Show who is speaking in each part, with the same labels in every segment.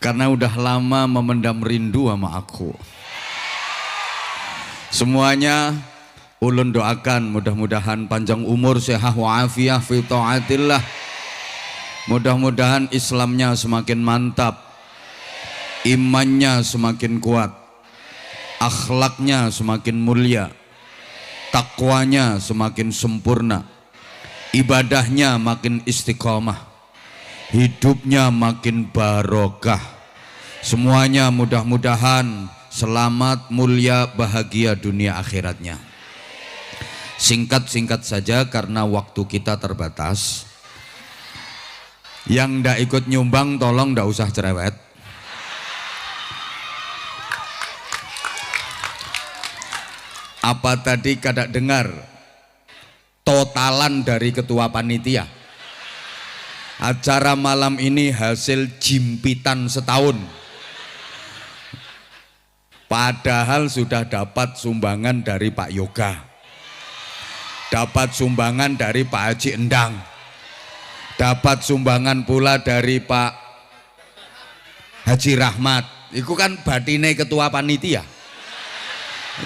Speaker 1: karena udah lama memendam rindu sama aku. Semuanya ulun doakan mudah-mudahan panjang umur, sehat wa'afiyah fi ta'atillah. Mudah-mudahan Islamnya semakin mantap, imannya semakin kuat, akhlaknya semakin mulia, takwanya semakin sempurna, ibadahnya makin istiqomah, hidupnya makin barokah. Semuanya mudah-mudahan selamat, mulia, bahagia dunia akhiratnya. Singkat-singkat saja karena waktu kita terbatas. Yang ndak ikut nyumbang tolong ndak usah cerewet. Apa tadi kada dengar totalan dari ketua panitia? Acara malam ini hasil jimpitan setahun. Padahal sudah dapat sumbangan dari Pak Yoga, dapat sumbangan dari Pak Haji Endang, dapat sumbangan pula dari Pak Haji Rahmat. Itu kan batine ketua panitia.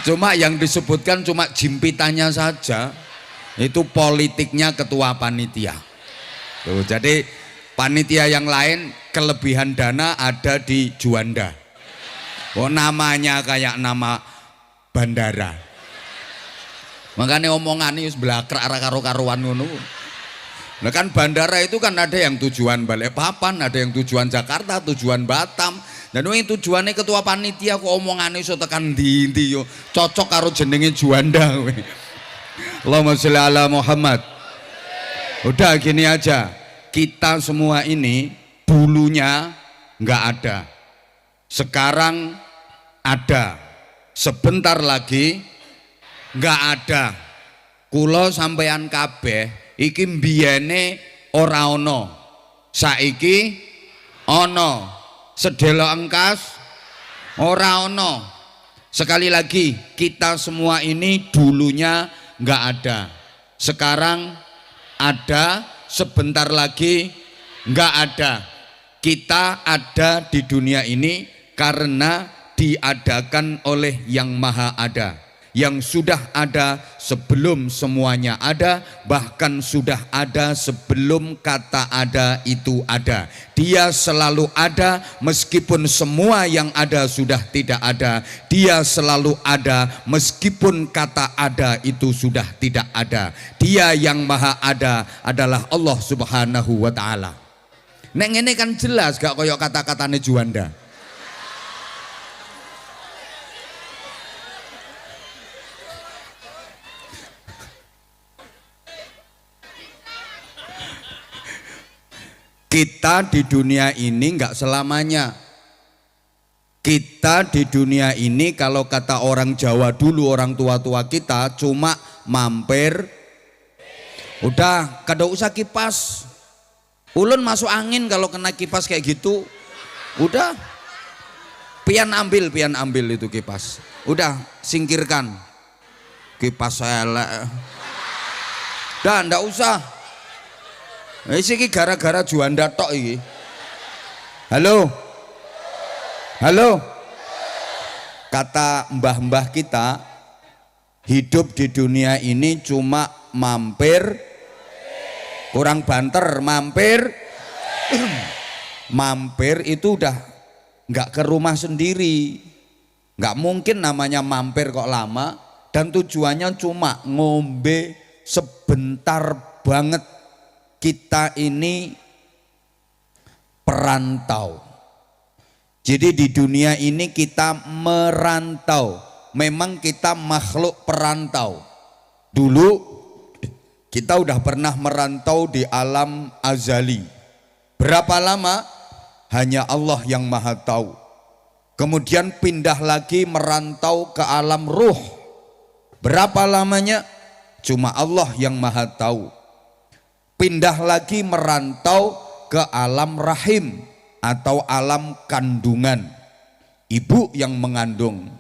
Speaker 1: Cuma yang disebutkan cuma jimpitannya saja. Itu politiknya ketua panitia. Tuh, jadi panitia yang lain kelebihan dana ada di Juanda. Oh, namanya kayak nama bandara. Makanya omongannya belakrak karo-karuan ngono. Nah kan bandara itu kan ada yang tujuan Balikpapan, ada yang tujuan Jakarta, tujuan Batam. Dan ini tujuannya ketua panitia kok omongannya iso tekan ndi-ndi yo cocok karo jenenge Juanda. Allahumma sholli ala Muhammad. Udah gini aja, kita semua ini dulunya nggak ada, sekarang ada, sebentar lagi nggak ada. Kulo sampeyan kabeh iki mbiyene ora ono, saiki ono, sedelo engkas ora ono. Sekali lagi, kita semua ini dulunya nggak ada, sekarang ada, sebentar lagi nggak ada. Kita ada di dunia ini karena diadakan oleh Yang Maha Ada, yang sudah ada sebelum semuanya ada, bahkan sudah ada sebelum kata ada itu ada. Dia selalu ada meskipun semua yang ada sudah tidak ada. Dia selalu ada meskipun kata ada itu sudah tidak ada. Dia yang maha ada adalah Allah Subhanahu wa ta'ala. Nek ngene kan jelas gak koyok kata-katane Juanda. Kita di dunia ini enggak selamanya. Kita di dunia ini kalau kata orang Jawa dulu, orang tua-tua kita, cuma mampir. Udah, kada usah kipas. Ulun masuk angin kalau kena kipas kayak gitu. Udah, pian ambil itu kipas. Udah, singkirkan. Kipas elek. Dah, ndak usah. Iki gara-gara Juanda tok iki. Halo. Halo. Kata mbah-mbah kita, hidup di dunia ini cuma mampir, kurang banter, mampir. Mampir itu udah nggak ke rumah sendiri. Nggak mungkin namanya mampir kok lama, dan tujuannya cuma ngombe sebentar banget. Kita ini perantau. Jadi di dunia ini kita merantau. Memang kita makhluk perantau. Dulu kita udah pernah merantau di alam azali. Berapa lama? Hanya Allah yang maha tahu. Kemudian pindah lagi merantau ke alam ruh. Berapa lamanya? Cuma Allah yang maha tahu. Pindah lagi merantau ke alam rahim atau alam kandungan, ibu yang mengandung.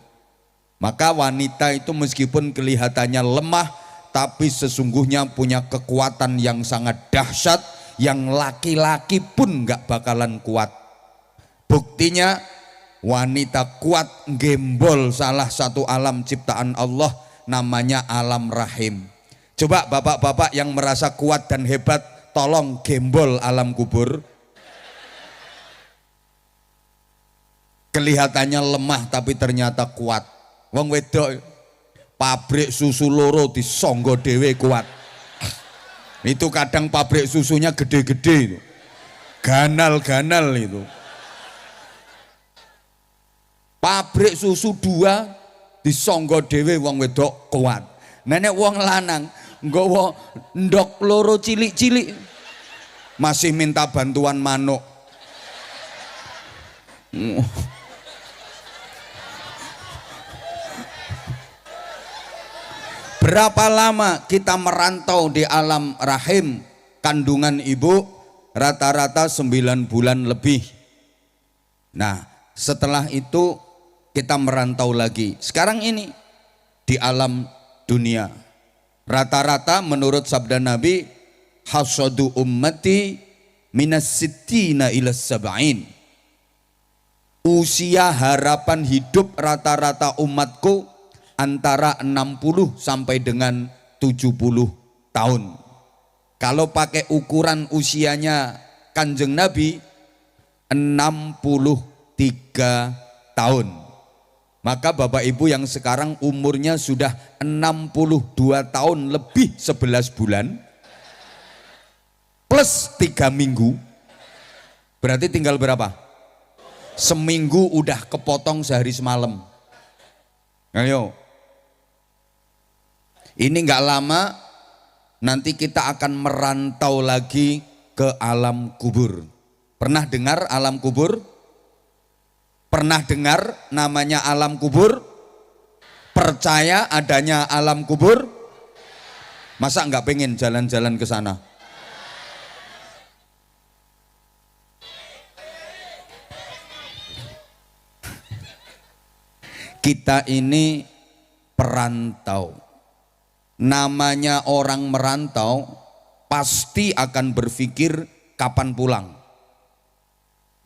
Speaker 1: Maka wanita itu meskipun kelihatannya lemah, tapi sesungguhnya punya kekuatan yang sangat dahsyat, yang laki-laki pun gak bakalan kuat. Buktinya wanita kuat gembol salah satu alam ciptaan Allah, namanya alam rahim. Coba bapak-bapak yang merasa kuat dan hebat, tolong gembol alam kubur. Kelihatannya lemah tapi ternyata kuat. Wong wedok pabrik susu loro disonggo dhewe kuat. Itu kadang pabrik susunya gede-gede itu, ganal-ganal itu. Pabrik susu 2 disonggo dhewe wong wedok kuat. Nenek wong lanang nggawa ndok loro cilik-cilik masih minta bantuan manuk. Berapa lama kita merantau di alam rahim kandungan ibu? Rata-rata 9 bulan lebih. Nah, setelah itu kita merantau lagi. Sekarang ini di alam dunia. Rata-rata menurut sabda Nabi, hasadu ummati minas sittina ila sab'in. Usia harapan hidup rata-rata umatku antara 60 sampai dengan 70 tahun. Kalau pakai ukuran usianya Kanjeng Nabi 63 tahun. Maka Bapak Ibu yang sekarang umurnya sudah 62 tahun lebih 11 bulan plus 3 minggu, berarti tinggal berapa? Seminggu udah kepotong sehari semalam. Ayo, ini nggak lama nanti kita akan merantau lagi ke alam kubur. Pernah dengar alam kubur? Pernah dengar namanya alam kubur? Percaya adanya alam kubur? Masa nggak pengen jalan-jalan ke sana? Kita ini perantau. Namanya orang merantau pasti akan berpikir kapan pulang.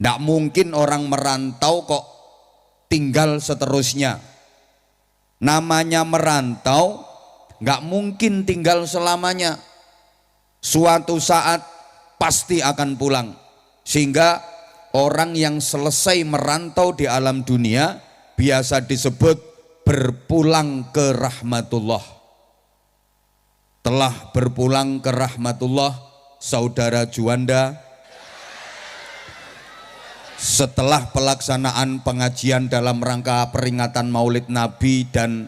Speaker 1: Tidak mungkin orang merantau kok tinggal seterusnya. Namanya merantau nggak mungkin tinggal selamanya. Suatu saat pasti akan pulang. Sehingga orang yang selesai merantau di alam dunia biasa disebut berpulang ke rahmatullah. Telah berpulang ke rahmatullah, saudara Juanda, setelah pelaksanaan pengajian dalam rangka peringatan Maulid Nabi dan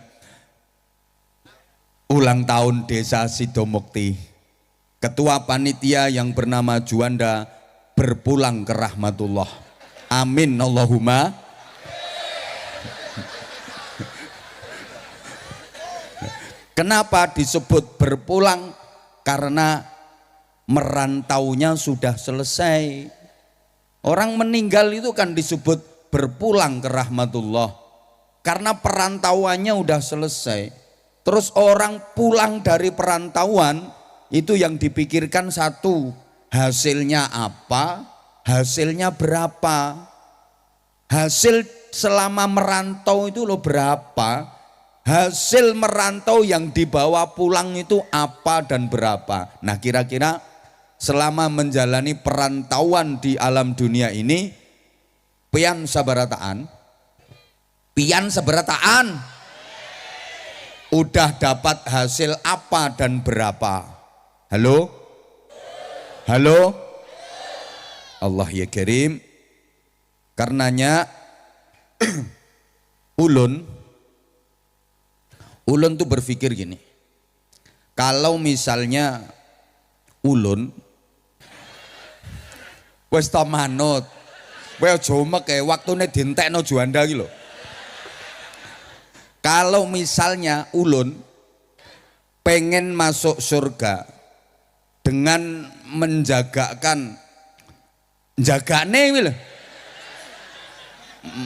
Speaker 1: ulang tahun Desa Sidomukti, ketua panitia yang bernama Juanda berpulang ke rahmatullah. Amin Allahumma. Kenapa disebut berpulang? Karena merantaunya sudah selesai. Orang meninggal itu kan disebut berpulang ke rahmatullah karena perantauannya udah selesai. Terus orang pulang dari perantauan itu yang dipikirkan satu, hasilnya apa, hasilnya berapa. Hasil selama merantau itu loh berapa, hasil merantau yang dibawa pulang itu apa dan berapa. Nah kira-kira selama menjalani perantauan di alam dunia ini, pian sabarataan, udah dapat hasil apa dan berapa? Halo? Halo? Allah ya Karim. Karenanya ulun tuh berpikir gini, kalau misalnya ulun wis ta manut, kowe aja umek waktune dientekno Juanda iki lho. Kalau misalnya ulun pengen masuk surga dengan menjagakan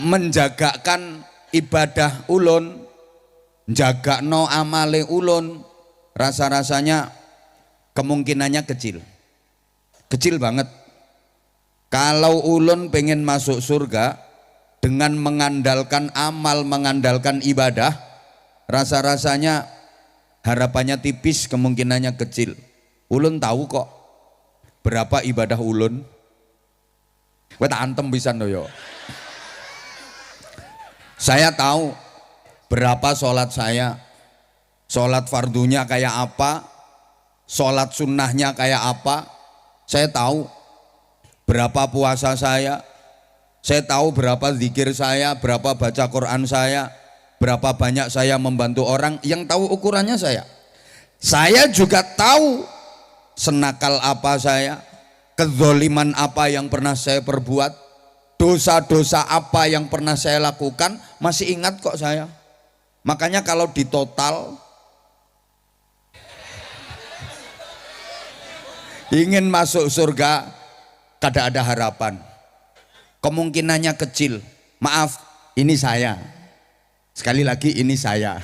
Speaker 1: menjagakan ibadah ulun, jagakno amale ulun, rasa-rasanya kemungkinannya kecil banget. Kalau ulun pengen masuk surga dengan mengandalkan amal, mengandalkan ibadah, rasa-rasanya harapannya tipis, kemungkinannya kecil. Ulun tahu kok berapa ibadah ulun. Kowe tak antem pisan yo. Saya tahu berapa sholat saya, sholat fardunya kayak apa, sholat sunnahnya kayak apa. Saya tahu berapa puasa saya tahu berapa zikir saya, berapa baca Quran saya, berapa banyak saya membantu orang. Yang tahu ukurannya saya. Saya juga tahu senakal apa saya, kezoliman apa yang pernah saya perbuat, dosa-dosa apa yang pernah saya lakukan, masih ingat kok saya. Makanya kalau ditotal, ingin masuk surga kada ada harapan, kemungkinannya kecil. Maaf, ini saya, sekali lagi ini saya.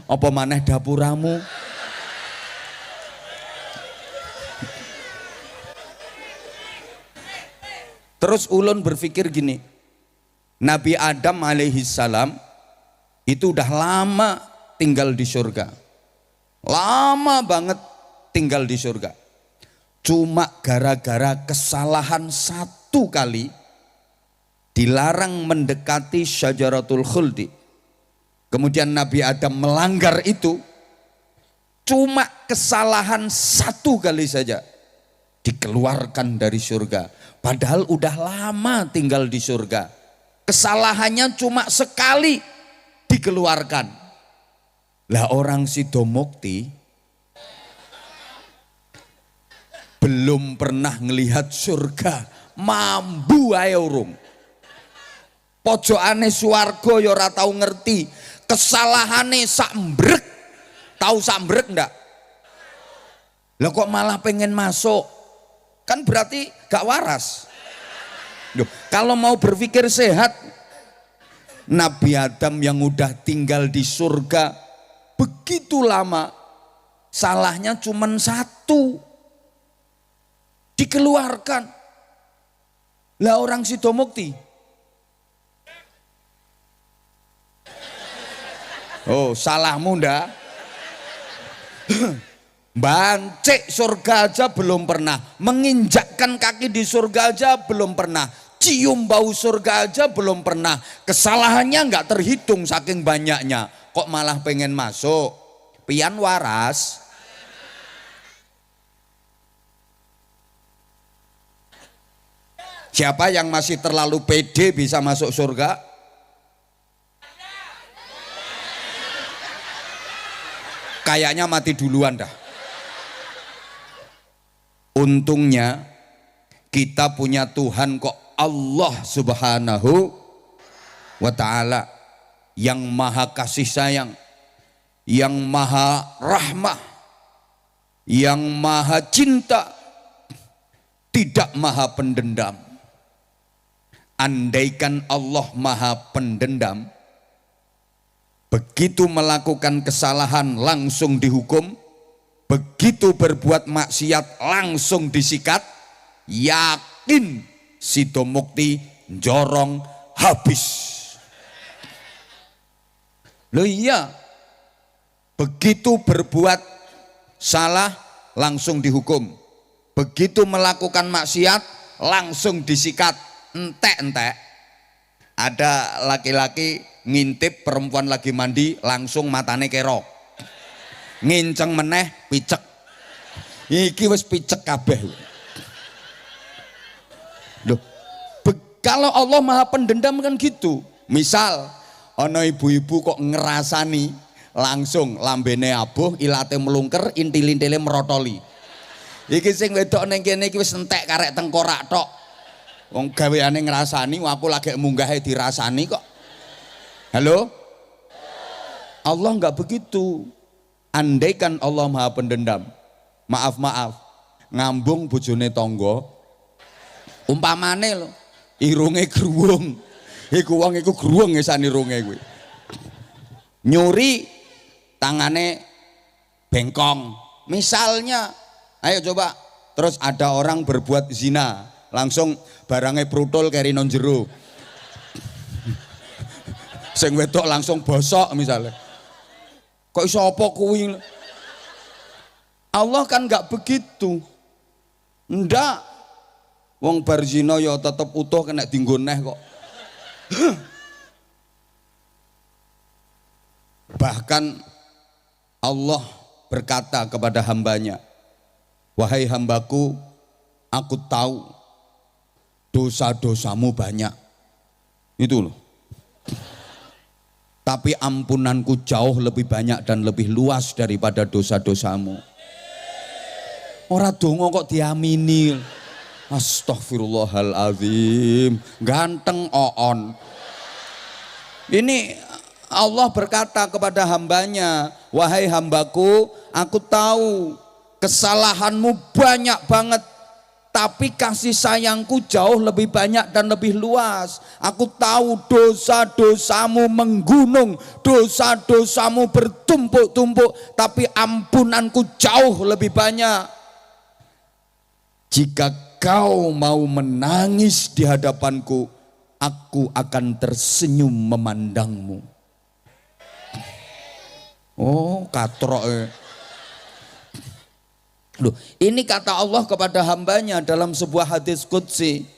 Speaker 1: Apa maneh dapuramu? Terus ulun berpikir gini, Nabi Adam alaihissalam itu udah lama tinggal di surga, lama banget tinggal di surga. Cuma gara-gara kesalahan satu kali dilarang mendekati syajaratul khuldi. Kemudian Nabi Adam melanggar itu, cuma kesalahan satu kali saja dikeluarkan dari surga. Padahal udah lama tinggal di surga. Kesalahannya cuma sekali dikeluarkan. Lah orang Sidomukti belum pernah ngelihat surga, mambu ae urung. Pojokane swarga ya ora tau ngerti, kesalahane sambrek. Tahu sambrek ndak? Lah kok malah pengen masuk? Kan berarti gak waras. Loh, kalau mau berpikir sehat, Nabi Adam yang udah tinggal di surga begitu lama, salahnya cuman satu, dikeluarkan. Lah orang Sidomukti, oh salahmu ndak? Bancik surga aja belum pernah, menginjakkan kaki di surga aja belum pernah, cium bau surga aja belum pernah. Kesalahannya nggak terhitung saking banyaknya, kok malah pengen masuk? Pian waras. Siapa yang masih terlalu pede bisa masuk surga? Kayaknya mati duluan dah. Untungnya kita punya Tuhan kok, Allah Subhanahu wa ta'ala, yang maha kasih sayang, yang maha rahmah, yang maha cinta, tidak maha pendendam. Andaikan Allah maha pendendam, begitu melakukan kesalahan langsung dihukum, begitu berbuat maksiat langsung disikat, yakin Sidomukti jorong habis. Loh iya, begitu berbuat salah langsung dihukum, begitu melakukan maksiat langsung disikat. Entek-entek ada laki-laki ngintip perempuan lagi mandi, langsung matane kerok, nginceng meneh picek, iki wis picek kabeh. Loh, kalau Allah maha pendendam kan gitu. Misal ana ibu-ibu kok ngerasani langsung lambene abuh, ilate melungker, intil-intile merotoli. Iki sing wedok ning kene iki wis entek karek tengkorak tok. Wong gaweane ngrasani, aku lagi munggahe dirasani kok. Halo? Allah enggak begitu. Andaikan Allah maha pendendam, maaf ngambung bojone tangga, umpamane lho irunge gruwung, iku wong iku gruwung ngesani irunge kuwi, nyuri tangane bengkong misalnya, ayo coba. Terus ada orang berbuat zina langsung barangnya prutul keri non jero. Sing wedok langsung bosok misalnya. Kok iso apa kuwi? Allah kan nggak begitu. Ndak. Wong bar zina ya tetep utuh kena dienggo neh kok. Bahkan Allah berkata kepada hambanya, wahai hambaku, aku tahu dosa-dosamu banyak. Itu loh. Tapi ampunanku jauh lebih banyak dan lebih luas daripada dosa-dosamu. Ora donga kok diamini. Astaghfirullahaladzim. Ganteng oon. Ini Allah berkata kepada hambanya, wahai hambaku, aku tahu kesalahanmu banyak banget, tapi kasih sayangku jauh lebih banyak dan lebih luas. Aku tahu dosa-dosamu menggunung, dosa-dosamu bertumpuk-tumpuk, tapi ampunanku jauh lebih banyak. Jika kau mau menangis di hadapanku, aku akan tersenyum memandangmu. Oh, katrok. Loh, ini kata Allah kepada hambanya dalam sebuah hadis qudsi.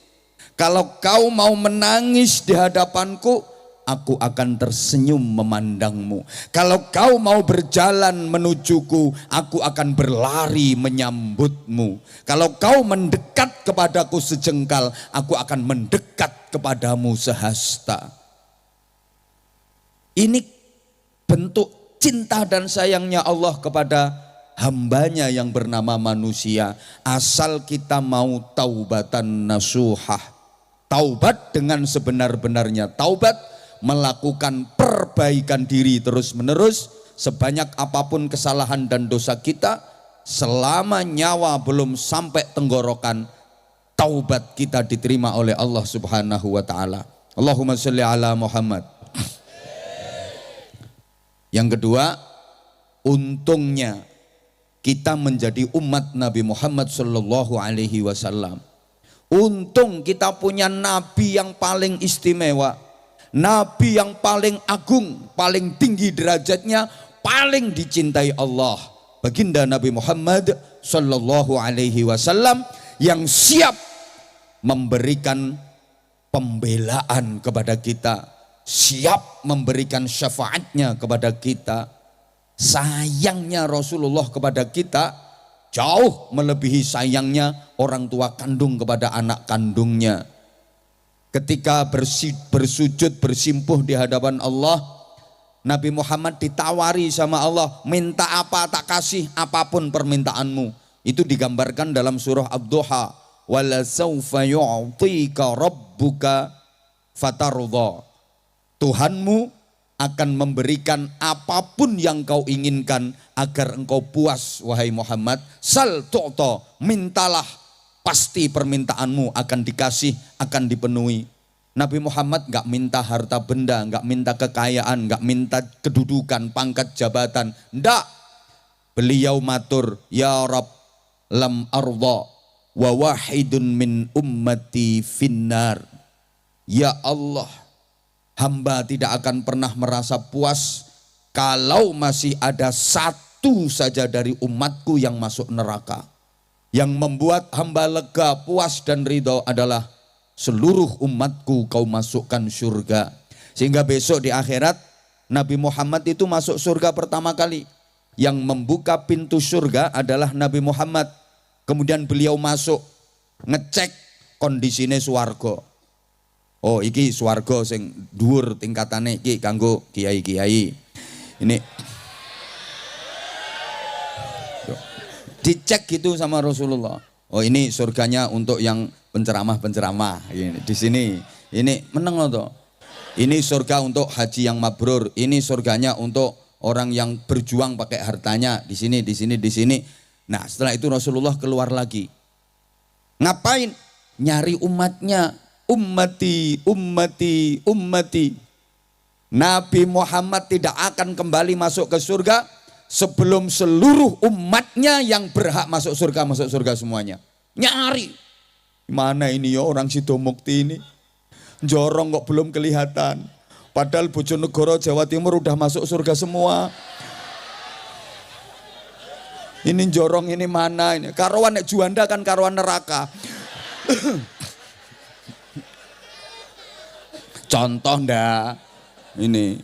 Speaker 1: Kalau kau mau menangis di hadapanku, aku akan tersenyum memandangmu. Kalau kau mau berjalan menujuku, aku akan berlari menyambutmu. Kalau kau mendekat kepadaku sejengkal, aku akan mendekat kepadamu sehasta. Ini bentuk cinta dan sayangnya Allah kepada hambanya yang bernama manusia, asal kita mau taubatan nasuhah. Taubat dengan sebenar-benarnya taubat, melakukan perbaikan diri terus menerus. Sebanyak apapun kesalahan dan dosa kita, selama nyawa belum sampai tenggorokan, taubat kita diterima oleh Allah Subhanahu wa ta'ala. Allahumma sholli ala Muhammad. Yang kedua, untungnya kita menjadi umat Nabi Muhammad sallallahu alaihi wasallam. Untung kita punya nabi yang paling istimewa, nabi yang paling agung, paling tinggi derajatnya, paling dicintai Allah. Baginda Nabi Muhammad sallallahu alaihi wasallam yang siap memberikan pembelaan kepada kita, siap memberikan syafaatnya kepada kita. Sayangnya Rasulullah kepada kita jauh melebihi sayangnya orang tua kandung kepada anak kandungnya. Ketika bersujud bersimpuh di hadapan Allah, Nabi Muhammad ditawari sama Allah, minta apa tak kasih apapun permintaanmu. Itu digambarkan dalam surah Ad-Duha, wala sawfa yu'tika rabbuka fatarudha. Tuhanmu akan memberikan apapun yang kau inginkan agar engkau puas, wahai Muhammad. Sal tu'ta, mintalah, pasti permintaanmu akan dikasih, akan dipenuhi. Nabi Muhammad gak minta harta benda, gak minta kekayaan, gak minta kedudukan, pangkat, jabatan. Ndak. Beliau matur, ya Rabb lam arda wa wahidun min ummati finnar. Ya Allah, hamba tidak akan pernah merasa puas kalau masih ada satu saja dari umatku yang masuk neraka. Yang membuat hamba lega, puas dan ridho adalah seluruh umatku kau masukkan surga. Sehingga besok di akhirat Nabi Muhammad itu masuk surga pertama kali. Yang membuka pintu surga adalah Nabi Muhammad. Kemudian beliau masuk, ngecek kondisinya swarga. Oh iki swarga sing dhuwur tingkatane iki kanggo kiai-kiai. Ini dicek gitu sama Rasulullah. Oh ini surganya untuk yang penceramah-penceramah. Di sini ini meneng loh toh. Ini surga untuk haji yang mabrur. Ini surganya untuk orang yang berjuang pakai hartanya. Di sini, di sini, di sini. Nah setelah itu Rasulullah keluar lagi. Ngapain? Nyari umatnya. Ummati, ummati, ummati. Nabi Muhammad tidak akan kembali masuk ke surga sebelum seluruh umatnya yang berhak masuk surga semuanya. Nyari. Mana ini ya orang Sidomukti ini? Jorong kok belum kelihatan. Padahal Bojonegoro Jawa Timur udah masuk surga semua. Ini jorong ini mana ini? Karuan nek Juanda kan karuan neraka. Contoh ndak? Ini.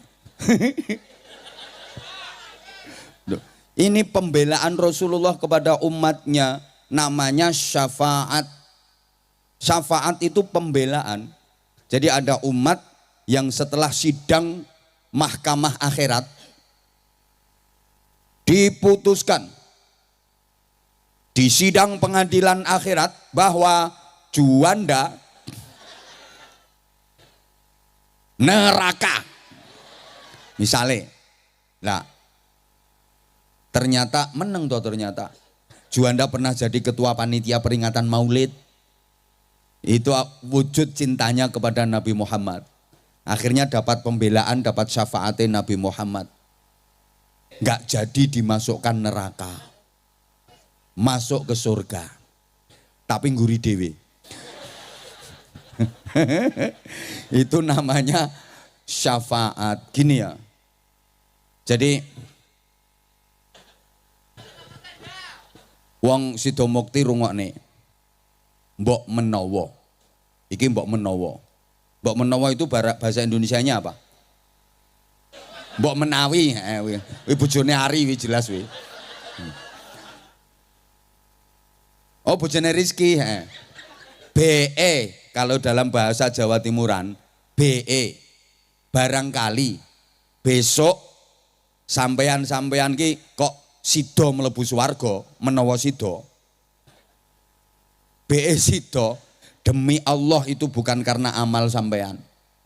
Speaker 1: Ini pembelaan Rasulullah kepada umatnya, namanya syafaat. Syafaat itu pembelaan. Jadi ada umat yang setelah sidang mahkamah akhirat diputuskan di sidang pengadilan akhirat bahwa Juanda neraka. Misalnya, nah ternyata meneng toh ternyata. Juanda pernah jadi ketua panitia peringatan Maulid. Itu wujud cintanya kepada Nabi Muhammad. Akhirnya dapat pembelaan, dapat syafaatnya Nabi Muhammad. Enggak jadi dimasukkan neraka. Masuk ke surga. Tapi nguri dewe. Itu namanya syafaat. Gini ya. Jadi wong Sidomukti rungokne. Mbok menawa. Iki mbok menawa. Mbok menawa itu bahasa Indonesianya apa? Mbok menawi, wi bojone Ari wi jelas wi. Oh bojone Rizki, BE kalau dalam bahasa Jawa Timuran, BE barangkali besok sampean-sampean ki kok sida mlebu swarga menawa sida. BE sida demi Allah itu bukan karena amal sampean,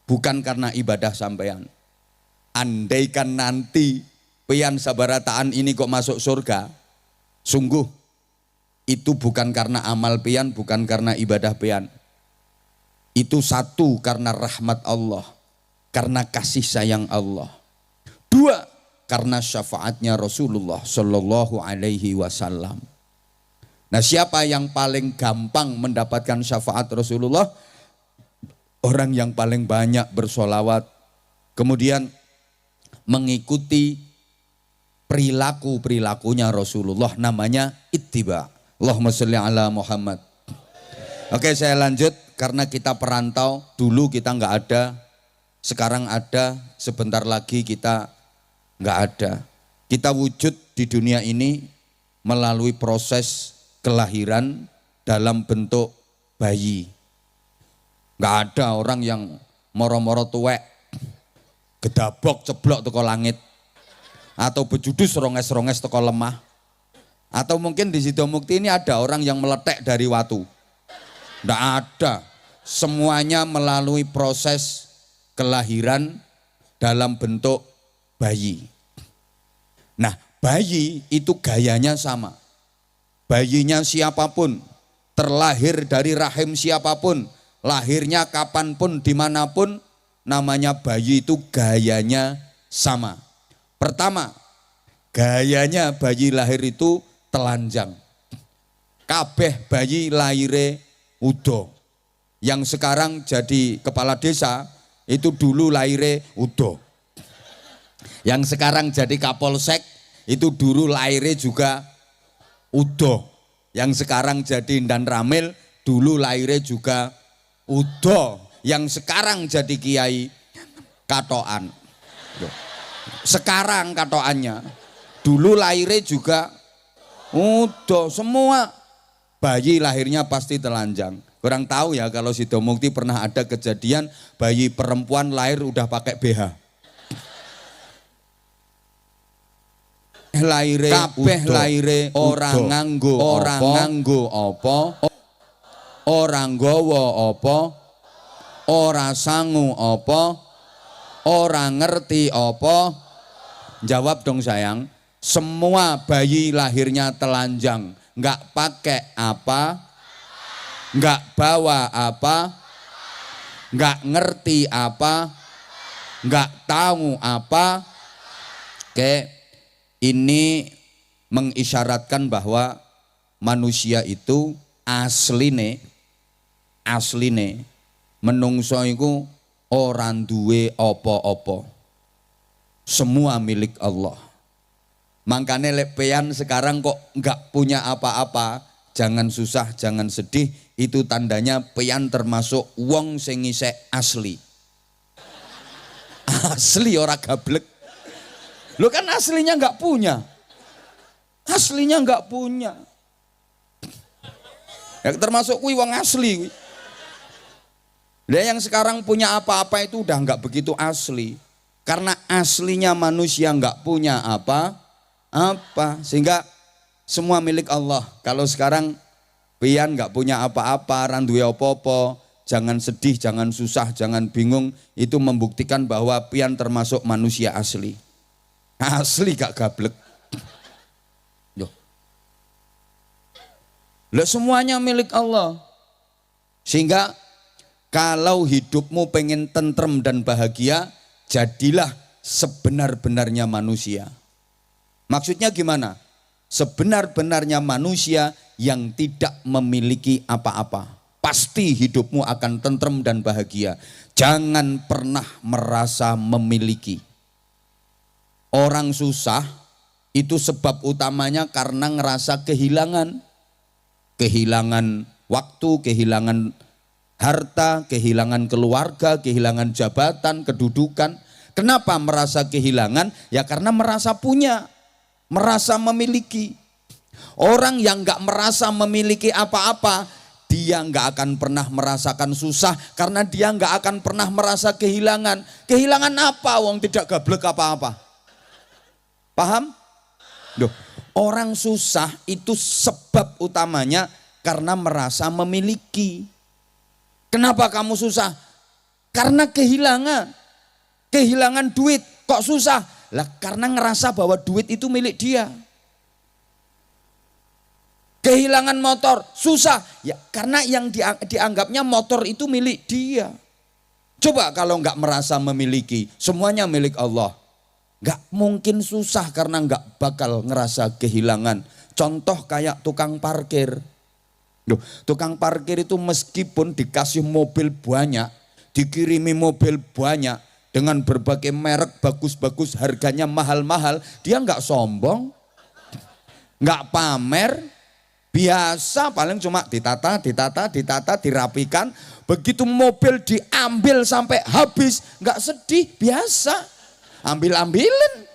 Speaker 1: bukan karena ibadah sampean. Andaikan nanti pian sabarataan ini kok masuk surga, sungguh itu bukan karena amal pian, bukan karena ibadah pian. Itu satu karena rahmat Allah, karena kasih sayang Allah. Dua, karena syafaatnya Rasulullah Shallallahu Alaihi Wasallam. Nah, siapa yang paling gampang mendapatkan syafaat Rasulullah? Orang yang paling banyak bersolawat, kemudian mengikuti perilakunya Rasulullah, namanya ittiba. Allahumma sholli ala Muhammad. Oke, saya lanjut karena kita perantau, dulu kita nggak ada, sekarang ada, sebentar lagi kita nggak ada. Kita wujud di dunia ini melalui proses kelahiran dalam bentuk bayi. Nggak ada orang yang moro-moro tuwek, gedabok ceblok teko langit, atau bejudus ronges-ronges teko lemah, atau mungkin di Sidomukti ini ada orang yang meletek dari watu. Nggak ada, semuanya melalui proses kelahiran dalam bentuk bayi. Nah, bayi itu gayanya sama. Bayinya siapapun, terlahir dari rahim siapapun, lahirnya kapanpun, dimanapun, namanya bayi itu gayanya sama. Pertama, gayanya bayi lahir itu telanjang. Kabeh bayi lahire udo. Yang sekarang jadi kepala desa, itu dulu lahire udo. Yang sekarang jadi kapolsek, itu dulu lahirnya juga udo. Yang sekarang jadi Indan Ramil, dulu lahirnya juga udo. Yang sekarang jadi kiai katoan. Sekarang katoannya, dulu lahirnya juga udo. Semua bayi lahirnya pasti telanjang. Kurang tahu ya kalau Sidomukti pernah ada kejadian bayi perempuan lahir udah pakai BH. Laire kabeh laire orang nganggo apa, orang nggawa apa, ora sangu apa, orang ngerti apa. Jawab dong sayang. Semua bayi lahirnya telanjang, nggak pakai apa, nggak bawa apa, nggak ngerti apa, nggak tahu apa. Oke. Ini mengisyaratkan bahwa manusia itu asline asline menungso iku ora duwe apa-apa. Semua milik Allah. Makanya lek peyan sekarang kok enggak punya apa-apa, jangan susah, jangan sedih, itu tandanya peyan termasuk wong sing isih asli. Asli ora gablek. Lo kan aslinya enggak punya. Aslinya enggak punya. Ya termasuk kuwi wong asli. Lah yang sekarang punya apa-apa itu udah enggak begitu asli. Karena aslinya manusia enggak punya apa-apa. Sehingga semua milik Allah. Kalau sekarang pian enggak punya apa-apa, ora duwe apa-apa, jangan sedih, jangan susah, jangan bingung. Itu membuktikan bahwa pian termasuk manusia asli. Asli gak gablek. Loh. Lah semuanya milik Allah. Sehingga kalau hidupmu pengen tentrem dan bahagia, jadilah sebenar-benarnya manusia. Maksudnya gimana? Sebenar-benarnya manusia yang tidak memiliki apa-apa. Pasti hidupmu akan tentrem dan bahagia. Jangan pernah merasa memiliki. Orang susah itu sebab utamanya karena ngerasa kehilangan. Kehilangan waktu, kehilangan harta, kehilangan keluarga, kehilangan jabatan, kedudukan. Kenapa merasa kehilangan? Ya karena merasa punya, merasa memiliki. Orang yang gak merasa memiliki apa-apa, dia gak akan pernah merasakan susah karena dia gak akan pernah merasa kehilangan. Kehilangan apa? Wong tidak gablek apa-apa. Paham? Loh, orang susah itu sebab utamanya karena merasa memiliki. Kenapa kamu susah? Karena kehilangan. Kehilangan duit, kok susah? Lah karena ngerasa bahwa duit itu milik dia. Kehilangan motor, susah. Ya karena yang dianggapnya motor itu milik dia. Coba kalau enggak merasa memiliki, semuanya milik Allah. Enggak mungkin susah karena enggak bakal ngerasa kehilangan. Contoh kayak tukang parkir. Duh, tukang parkir itu meskipun dikasih mobil banyak, dikirimi mobil banyak, dengan berbagai merek bagus-bagus, harganya mahal-mahal, dia enggak sombong, enggak pamer, biasa paling cuma ditata, dirapikan. Begitu mobil diambil sampai habis, enggak sedih, biasa, ambil-ambilin.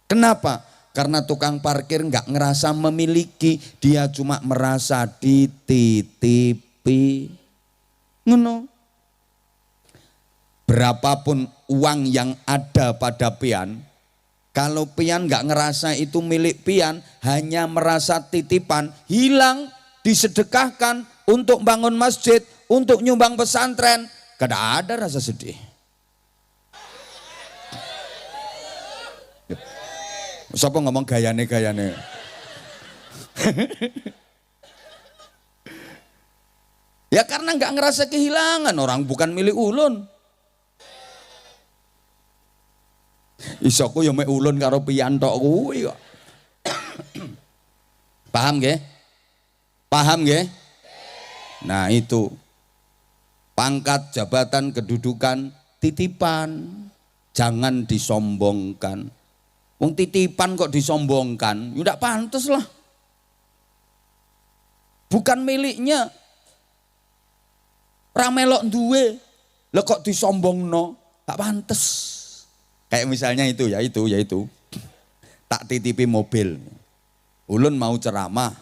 Speaker 1: Kenapa? Karena tukang parkir enggak ngerasa memiliki, dia cuma merasa dititipi. Ngono. Berapapun uang yang ada pada pian, kalau pian enggak ngerasa itu milik pian, hanya merasa titipan, hilang, disedekahkan untuk bangun masjid, untuk nyumbang pesantren, kada ada rasa sedih. Siapa ngomong gayane? Ya karena nggak ngerasa kehilangan, orang bukan milik ulun. Isoku ya mek ulun karo pian tok kuwi kok. Paham nggih? Paham nggih? Nah itu pangkat, jabatan, kedudukan, titipan, jangan disombongkan. Wong titipan kok disombongkan, ya ndak pantes lah. Bukan miliknya. Ra melok duwe, lho kok disombongno, gak pantes. Kayak misalnya itu. Tak titipi mobil. Ulun mau ceramah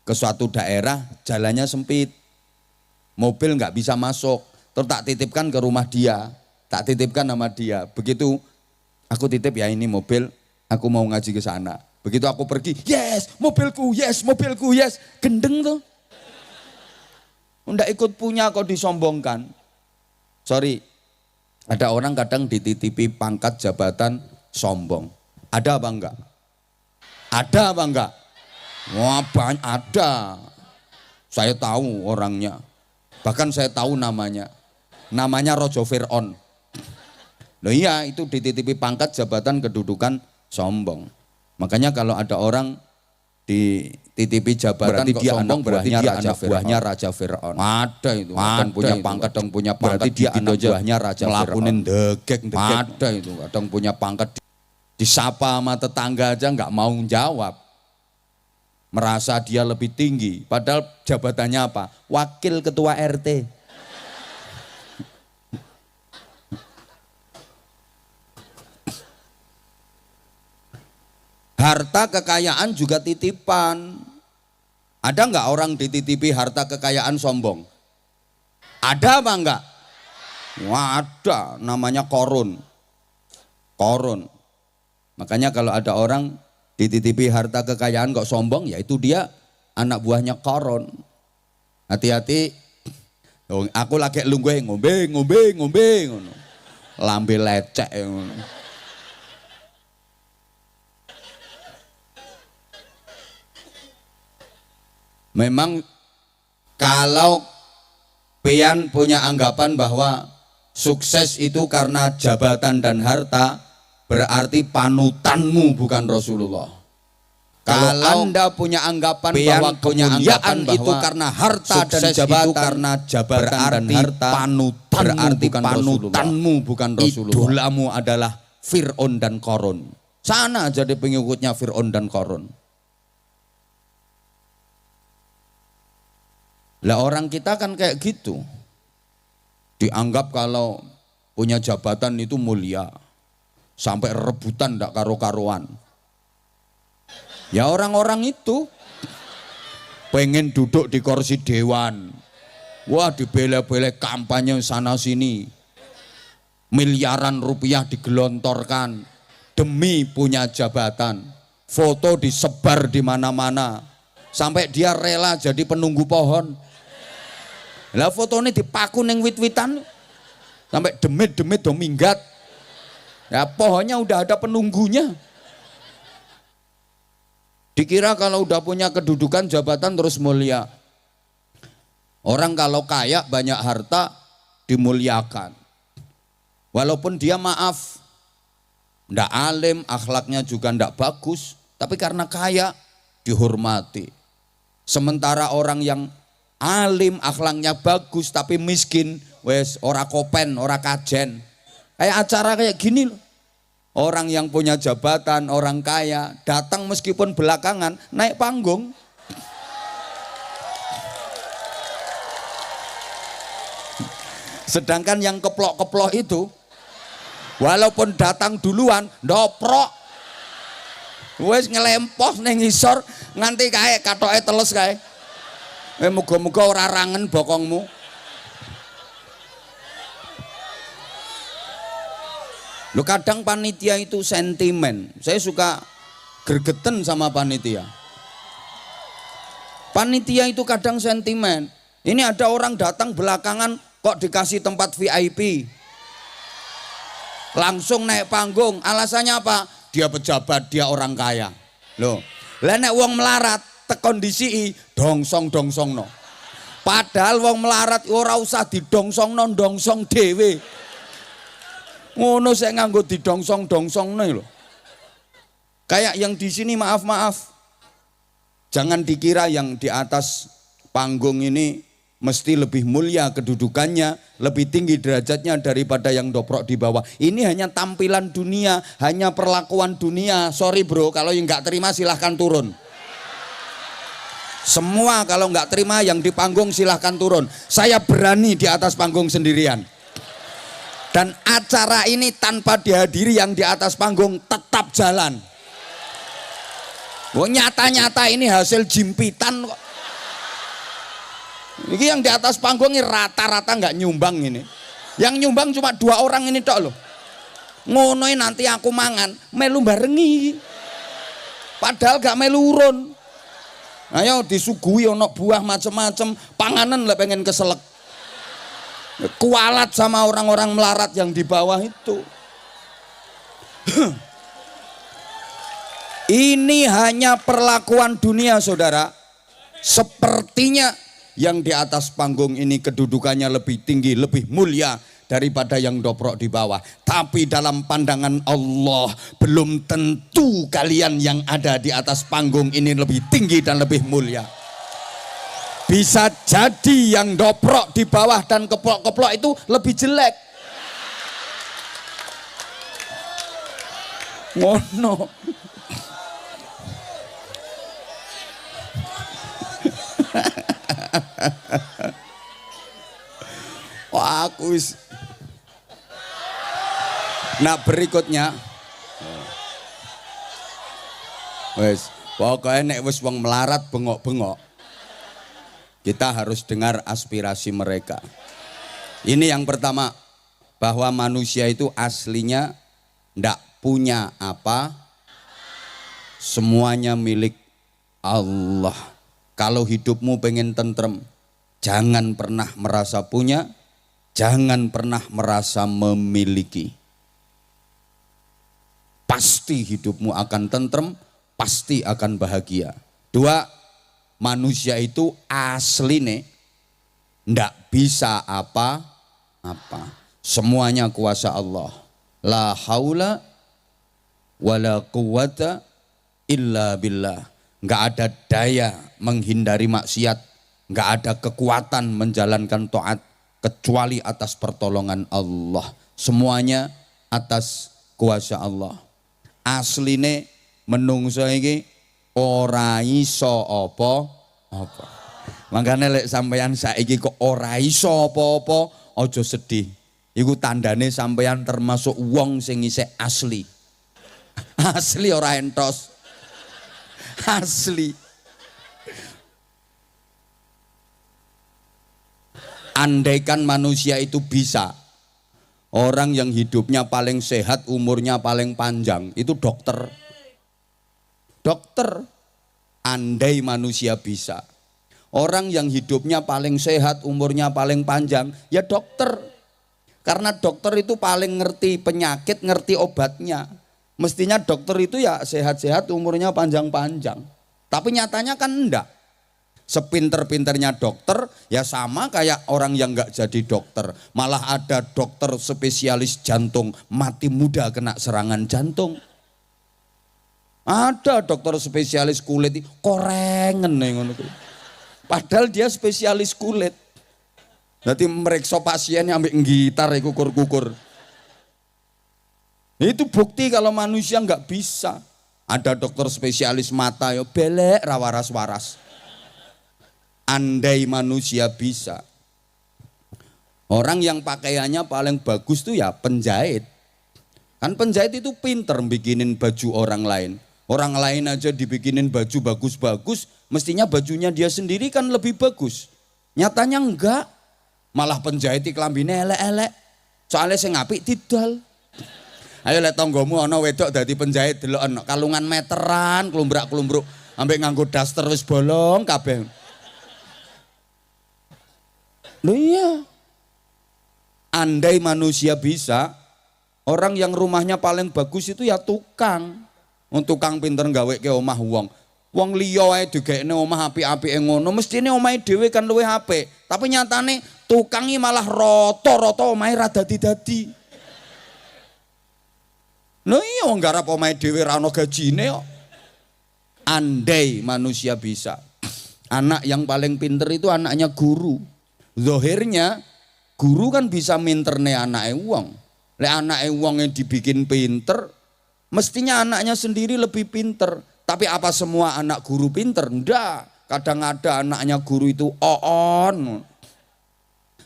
Speaker 1: ke suatu daerah, jalannya sempit. Mobil nggak bisa masuk. Terus tak titipkan ke rumah dia. Tak titipkan sama dia. Begitu aku titip ya ini mobil, aku mau ngaji ke sana. Begitu aku pergi, yes, mobilku, yes. Gendeng tuh. Nggak ikut punya kok disombongkan. Sorry, ada orang kadang dititipi pangkat jabatan sombong. Ada apa enggak? Ada apa enggak? Wah banyak ada. Saya tahu orangnya. Bahkan saya tahu namanya. Namanya Rojo Fir'aun. Loh iya itu dititipi pangkat jabatan kedudukan sombong. Makanya kalau ada orang dititipi jabatan
Speaker 2: berarti
Speaker 1: kok
Speaker 2: dia
Speaker 1: sombong, berarti dia anak buahnya
Speaker 2: Raja Fir'aun.
Speaker 1: Ada itu,
Speaker 2: Kadang punya pangkat, berarti dia anak buahnya Raja Fir'aun.
Speaker 1: Ngelakuin degek.
Speaker 2: Ada itu, kadang punya pangkat, disapa sama tetangga aja nggak mau jawab. Merasa dia lebih tinggi, padahal jabatannya apa? Wakil ketua RT. Harta kekayaan juga titipan. Ada nggak orang dititipi harta kekayaan sombong? Ada apa enggak? Wah, ada, namanya korun. Korun. Makanya kalau ada orang dititipi harta kekayaan kok sombong, ya itu dia anak buahnya korun. Hati-hati. Aku lagi lungguh ngombe. Lambe lecek. Memang kalau pian punya anggapan bahwa sukses itu karena jabatan dan harta, berarti panutanmu bukan Rasulullah. Kalau Anda punya anggapan bahwa kemuliaan itu karena harta dan jabatan, karena jabatan dan harta, berarti panutanmu bukan Rasulullah. Idolamu adalah Fir'aun dan Qarun. Sana jadi pengikutnya Fir'aun dan Qarun. Lah orang kita kan kayak gitu. Dianggap kalau punya jabatan itu mulia. Sampai rebutan ndak karo-karuan. Ya orang-orang itu pengen duduk di kursi dewan. Wah, dibela-bela kampanye sana sini. Miliaran rupiah digelontorkan demi punya jabatan. Foto disebar di mana-mana. Sampai dia rela jadi penunggu pohon. Lah fotonya dipaku neng wit-witan sampai demit-demit do minggat. Ya pohonnya udah ada penunggunya. Dikira kalau udah punya kedudukan jabatan terus mulia. Orang kalau kaya banyak harta dimuliakan. Walaupun dia maaf, ndak alim, akhlaknya juga ndak bagus, tapi karena kaya dihormati. Sementara orang yang alim, akhlaknya bagus tapi miskin, wes ora kopen, ora kajen. Kayak acara kayak gini loh. Orang yang punya jabatan, orang kaya, datang meskipun belakangan, naik panggung. Sedangkan yang keplok-keplok itu, walaupun datang duluan, ndoprok. Wes ngelempoh neng isor, nganti kayak katoke teles kayak. Muga-muga ora rangen bokongmu. Lu kadang panitia itu sentimen. Saya suka gergeten sama panitia. Panitia itu kadang sentimen. Ini ada orang datang belakangan kok dikasih tempat VIP. Langsung naik panggung. Alasannya apa? Dia pejabat, dia orang kaya. Loh, lah nek wong melarat kondisi dongsong no. Padahal wong melarat ora usah didongsongno, dongsong dhewe. Ngono saya nganggo didongsong nih lho. Kayak yang di sini maaf. Jangan dikira yang di atas panggung ini mesti lebih mulia kedudukannya, lebih tinggi derajatnya daripada yang doprok di bawah. Ini hanya tampilan dunia, hanya perlakuan dunia. Sorry bro, kalau yang nggak terima silahkan turun. Semua kalau nggak terima yang di panggung silahkan turun. Saya berani di atas panggung sendirian. Dan acara ini tanpa dihadiri yang di atas panggung tetap jalan. Wah, nyata-nyata ini hasil jimpitan kok. Ini yang di atas panggung ini rata-rata nggak nyumbang ini. Yang nyumbang cuma 2 orang ini tok loh. Ngonoin nanti aku mangan melu barengi. Padahal gak melu urun. Ayo disuguhi ono buah macem-macem, panganan lah pengen keselek. Kualat sama orang-orang melarat yang di bawah itu. Ini hanya perlakuan dunia saudara. Sepertinya yang di atas panggung ini kedudukannya lebih tinggi, lebih mulia daripada yang doprok di bawah. Tapi dalam pandangan Allah belum tentu kalian yang ada di atas panggung ini lebih tinggi dan lebih mulia. Bisa jadi yang doprok di bawah dan keplok-keplok itu lebih jelek. Ngono. Wah, aku nah berikutnya wes pokoknya nek wis wong melarat bengok-bengok kita harus dengar aspirasi mereka. Ini yang pertama, bahwa manusia itu aslinya ndak punya apa, semuanya milik Allah. Kalau hidupmu pengen tentrem, jangan pernah merasa punya, jangan pernah merasa memiliki. Pasti hidupmu akan tentrem, pasti akan bahagia. Dua, manusia itu asline ndak bisa apa-apa. Semuanya kuasa Allah. La haula wala quwata illa billah. Nggak ada daya menghindari maksiat, nggak ada kekuatan menjalankan taat kecuali atas pertolongan Allah. Semuanya atas kuasa Allah. Asline menungso iki ora iso apa-apa. Makanya lek sampeyan saiki kok ora iso apa-apa, aja sedih. Iku tandane sampeyan termasuk wong sing isih asli. Asli ora entos. Asli. Andaikan manusia itu bisa, orang yang hidupnya paling sehat, umurnya paling panjang, itu dokter. Dokter. Andai manusia bisa, orang yang hidupnya paling sehat, umurnya paling panjang, ya dokter. Karena dokter itu paling ngerti penyakit, ngerti obatnya. Mestinya dokter itu ya sehat-sehat, umurnya panjang-panjang. Tapi nyatanya kan enggak. Sepinter-pinternya dokter ya sama kayak orang yang enggak jadi dokter. Malah ada dokter spesialis jantung mati muda kena serangan jantung. Ada dokter spesialis kulit korengen ngono kuwi. Padahal dia spesialis kulit. Nanti meriksa pasiennya ambil gitar iku kukur-kukur. Itu bukti kalau manusia nggak bisa. Ada dokter spesialis mata yo belek ra waras-waras. Andai manusia bisa. Orang yang pakaiannya paling bagus tuh ya penjahit. Kan penjahit itu pinter bikinin baju orang lain. Orang lain aja dibikinin baju bagus-bagus, mestinya bajunya dia sendiri kan lebih bagus. Nyatanya enggak. Malah penjahit klambine elek-elek. Soalnya sing apik didol. Ayo lek tanggamu ana wedok dadi penjahit delok ana kalungan meteran, klumbrak-klumbruk, ambek nganggo daster wis bolong kabeh. Loh iya. Andai manusia bisa, orang yang rumahnya paling bagus itu ya tukang. Tukang pinter gawe ke omah wong. Wong liya wae digekne omah apik-apike ngono, mestine omahe dhewe kan luwih apik. Tapi nyatane tukang iki malah rata-rata omahe ra dadi-dadi. Lho iya wong garap omahe dhewe ra ono gajine kok. Andai manusia bisa. Anak yang paling pinter itu anaknya guru. Zahirnya guru kan bisa minterne anake wong. Lek anake wong yang dibikin pinter, mestinya anaknya sendiri lebih pinter. Tapi apa semua anak guru pinter? Enggak. Kadang ada anaknya guru itu on.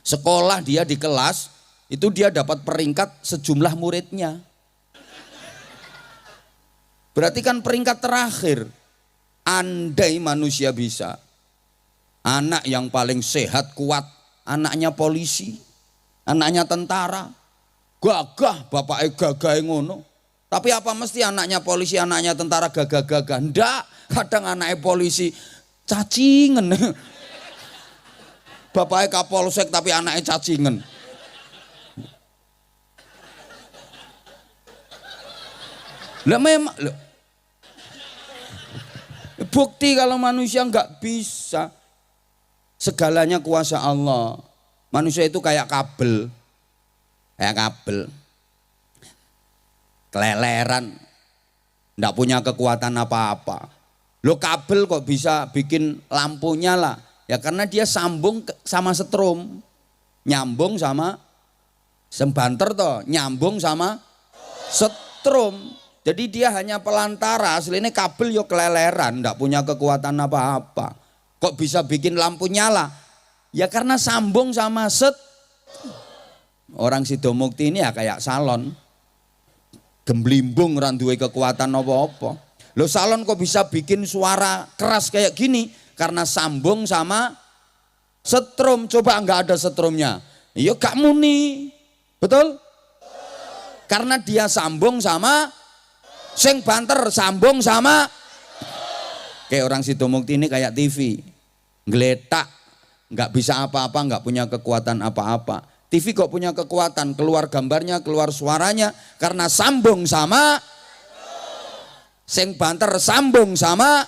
Speaker 2: Sekolah dia di kelas, itu dia dapat peringkat sejumlah muridnya. Berarti kan peringkat terakhir. Andai manusia bisa. Anak yang paling sehat, kuat, anaknya polisi, anaknya tentara. Gagah, bapaknya gagah ngono. Tapi apa mesti anaknya polisi, anaknya tentara gagah-gagah? Ndak, kadang anaknya polisi cacingen. Bapaknya kapolsek tapi anaknya cacingen. Lah memang bukti kalau manusia nggak bisa. Segalanya kuasa Allah. Manusia itu kayak kabel. kayak kabel. Keleleran, ndak punya kekuatan apa-apa. Lo kabel kok bisa bikin lampu nyala? Ya karena dia sambung sama setrum, nyambung sama sembanter toh, nyambung sama setrum. Jadi dia hanya pelantara, aslinya kabel yo keleleran, ndak punya kekuatan apa-apa. Kok bisa bikin lampu nyala? Ya karena sambung sama Orang Sidomukti ini ya kayak salon. Gemblimbung ora duwe kekuatan apa-apa. Loh salon kok bisa bikin suara keras kayak gini? Karena sambung sama setrum. Coba enggak ada setrumnya. Ya gak muni. Betul? Karena dia sambung sama sing banter, sambung sama kayak orang Sidomukti ini kayak TV. Ngeletak, enggak bisa apa-apa, enggak punya kekuatan apa-apa. TV kok punya kekuatan, keluar gambarnya, keluar suaranya karena sambung sama sing banter, sambung sama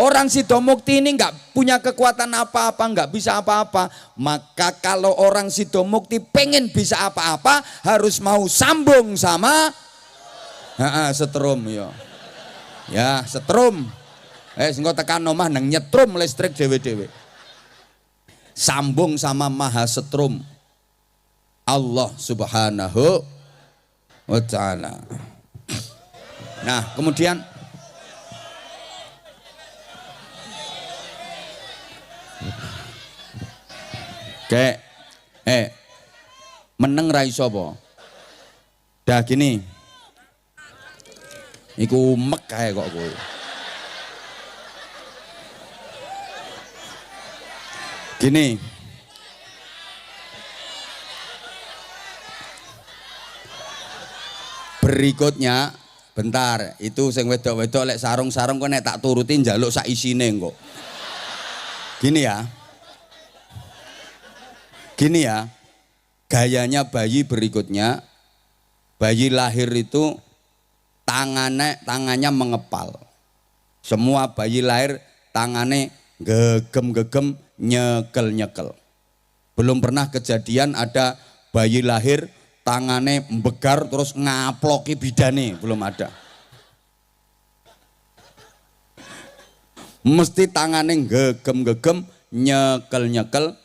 Speaker 2: orang Sidomukti ini nggak punya kekuatan apa-apa, nggak bisa apa-apa. Maka kalau orang Sidomukti pengen bisa apa-apa harus mau sambung sama setrum ya. Ya, setrum. Engko tekan omah nang nyetrum listrik dhewe-dhewe. Sambung sama Maha Setrum. Allah Subhanahu wa Ta'ala. Nah, kemudian kayak meneng ra iso apa? Dah gini. Iku mek kae kok kowe. Gini. Berikutnya, bentar, itu sing wedok-wedok lek sarung-sarung kok nek tak turutin njaluk sak isine kok. Gini ya. Gini ya. Gayanya bayi berikutnya, bayi lahir itu tangannya mengepal. Semua bayi lahir tangannya gegem-gegem, nyekel-nyekel. Belum pernah kejadian ada bayi lahir tangannya membegar terus ngaploki bidane, belum ada. Mesti tangannya gegem-gegem, nyekel-nyekel.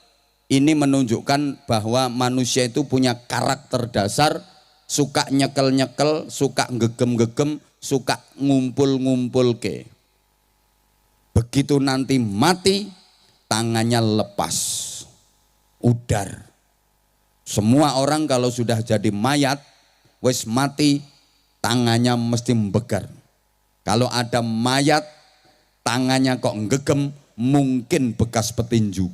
Speaker 2: Ini menunjukkan bahwa manusia itu punya karakter dasar, suka nyekel-nyekel, suka gegem-gegem, suka ngumpul-ngumpul ke. Begitu nanti mati, tangannya lepas, udar. Semua orang kalau sudah jadi mayat, wis mati, tangannya mesti membegar. Kalau ada mayat, tangannya kok ngegem, mungkin bekas petinju.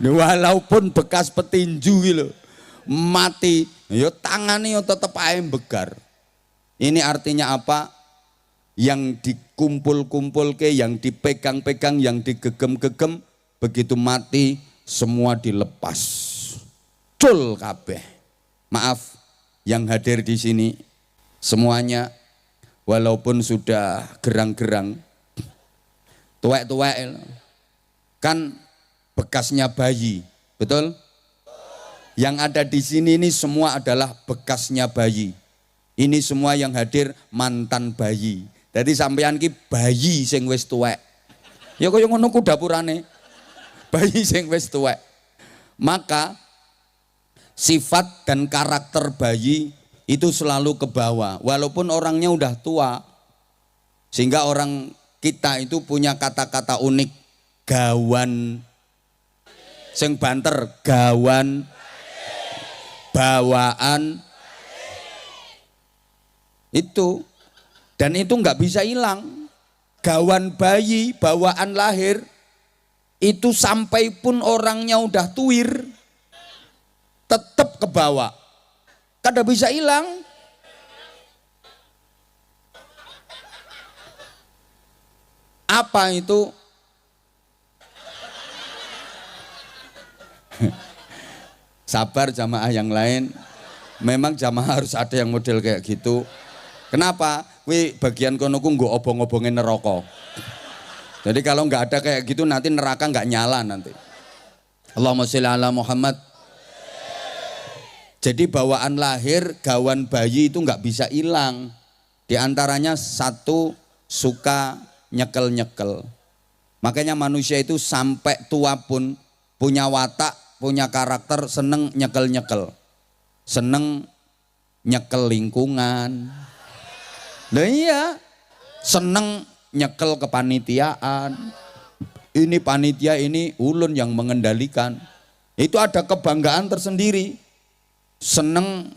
Speaker 2: Walaupun bekas petinju gitu, mati, ya tangannya tetap aja begar. Ini artinya apa? Yang dikumpul-kumpul ke, yang dipegang-pegang, yang digegem-gegem, begitu mati, semua dilepas, cul kabeh. Maaf yang hadir di sini semuanya, walaupun sudah gerang-gerang, tuwek-tuwek, kan bekasnya bayi, betul? Yang ada di sini ini semua adalah bekasnya bayi. Ini semua yang hadir mantan bayi. Jadi sampean ki bayi sing wis tuwek. Ya kaya ngono ku dapurane. Bayi sing wis tuwek. Maka sifat dan karakter bayi itu selalu ke bawah walaupun orangnya udah tua. Sehingga orang kita itu punya kata-kata unik, gawan sing banter, gawan, bawaan, itu. Dan itu nggak bisa hilang. Gawan bayi, bawaan lahir, itu sampai pun orangnya udah tuir, tetap ke bawah. Kada bisa hilang. Apa itu? Sabar jamaah yang lain. Memang jamaah harus ada yang model kayak gitu. Kenapa? Wi bagian kono ku nggo obong-obongin neraka. Jadi kalau nggak ada kayak gitu nanti neraka nggak nyala nanti. Allahumma sholli ala Muhammad. Jadi bawaan lahir gawan bayi itu nggak bisa hilang. Di antaranya satu, suka nyekel-nyekel. Makanya manusia itu sampai tua pun punya watak, punya karakter, seneng nyekel-nyekel. Seneng nyekel lingkungan. Nah iya, seneng nyekel kepanitiaan. Ini panitia, ini ulun yang mengendalikan. Itu ada kebanggaan tersendiri. Seneng